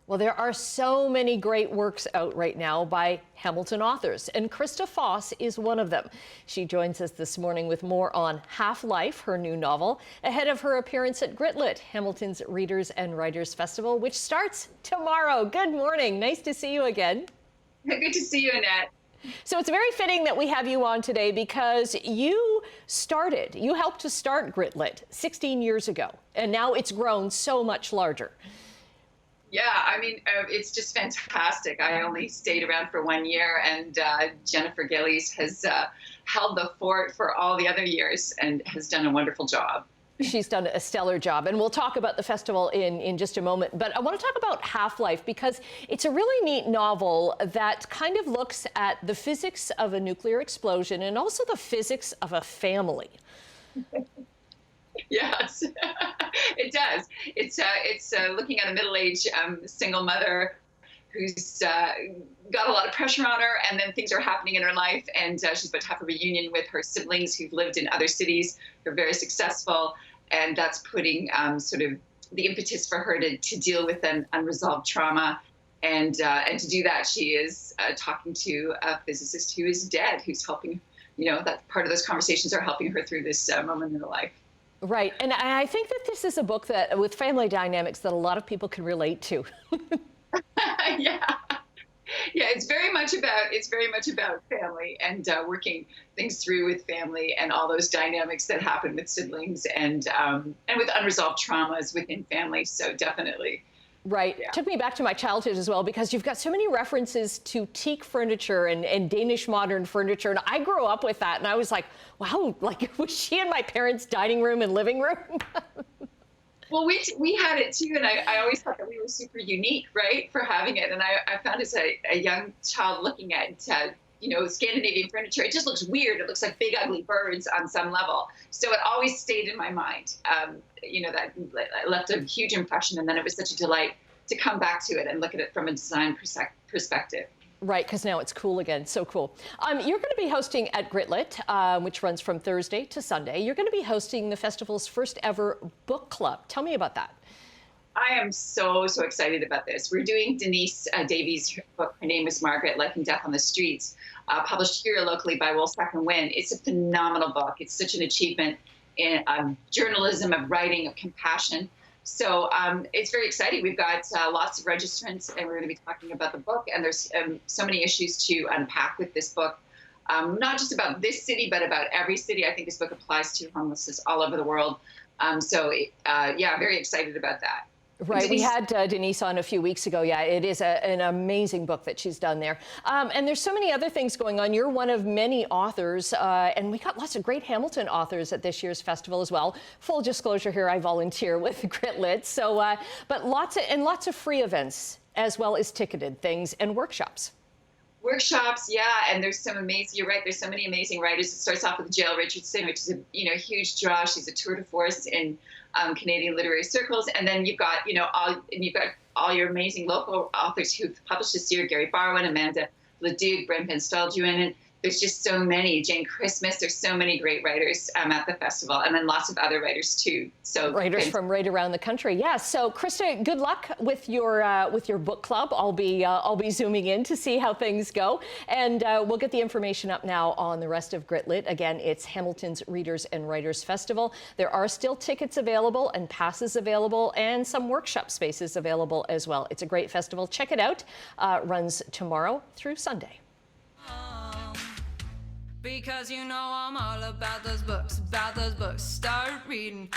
Well, there are so many great works out right now by Hamilton authors, and Krista Foss is one of them. She joins us this morning with more on Half-Life, her new novel, ahead of her appearance at gritLIT, Hamilton's Readers and Writers Festival, which starts tomorrow. Good morning. Nice to see you again. Good to see you, Annette. So it's very fitting that we have you on today because you helped to start gritLIT 16 years ago, and now it's grown so much larger. Yeah, I mean, it's just fantastic. I only stayed around for 1 year, and Jennifer Gillies has held the fort for all the other years and has done a wonderful job. She's done a stellar job, and we'll talk about the festival in just a moment. But I want to talk about Half-Life because it's a really neat novel that kind of looks at the physics of a nuclear explosion and also the physics of a family. Yes, it does. It's looking at a middle-aged single mother who's got a lot of pressure on her, and then things are happening in her life, and she's about to have a reunion with her siblings who've lived in other cities, who are very successful, and that's putting sort of the impetus for her to deal with an unresolved trauma. And to do that, she is talking to a physicist who is dead, who's helping, that part of those conversations are helping her through this moment in her life. Right, and I think that this is a book that, with family dynamics, that a lot of people can relate to. Yeah, it's very much about family and working things through with family and all those dynamics that happen with siblings and with unresolved traumas within families. So definitely. Right. Yeah. Took me back to my childhood as well, because you've got so many references to teak furniture and Danish modern furniture. And I grew up with that, and I was like, wow, like, was she in my parents' dining room and living room? Well, we had it too, and I always thought that we were super unique, right, for having it. And I found as a young child looking at Scandinavian furniture, it just looks weird. It looks like big ugly birds on some level. So it always stayed in my mind. That left a huge impression, and then it was such a delight to come back to it and look at it from a design perspective. Right, because now it's cool again. So cool. You're going to be hosting at gritLIT, which runs from Thursday to Sunday. You're going to be hosting the festival's first ever book club. Tell me about that. I am so excited about this. We're doing Denise Davies' book, Her Name Was Margaret, Life and Death on the Streets, published here locally by Woolsack and Wynne. It's a phenomenal book. It's such an achievement in journalism, of writing, of compassion. So it's very exciting. We've got lots of registrants, and we're going to be talking about the book. And there's so many issues to unpack with this book, not just about this city, but about every city. I think this book applies to homelessness all over the world. Yeah, very excited about that. Right, we had Denise on a few weeks ago. Yeah, it is an amazing book that she's done there. And there's so many other things going on. You're one of many authors, and we got lots of great Hamilton authors at this year's festival as well. Full disclosure here, I volunteer with gritLIT. So, but lots of free events, as well as ticketed things and workshops. Workshops, yeah, and there's some amazing. You're right. There's so many amazing writers. It starts off with Jill Richardson, which is a huge draw. She's a tour de force in Canadian literary circles, and then you've got all your amazing local authors who've published this year: Gary Barwin, Amanda Leduc, Brent Van Stalduin, and there's just so many. Jane Christmas. There's so many great writers at the festival, and then lots of other writers too. So writers from right around the country. Yeah. So Krista, good luck with your book club. I'll be zooming in to see how things go, and we'll get the information up now on the rest of gritLIT. Again, it's Hamilton's Readers and Writers Festival. There are still tickets available and passes available, and some workshop spaces available as well. It's a great festival. Check it out. Runs tomorrow through Sunday. Because I'm all about those books, start reading.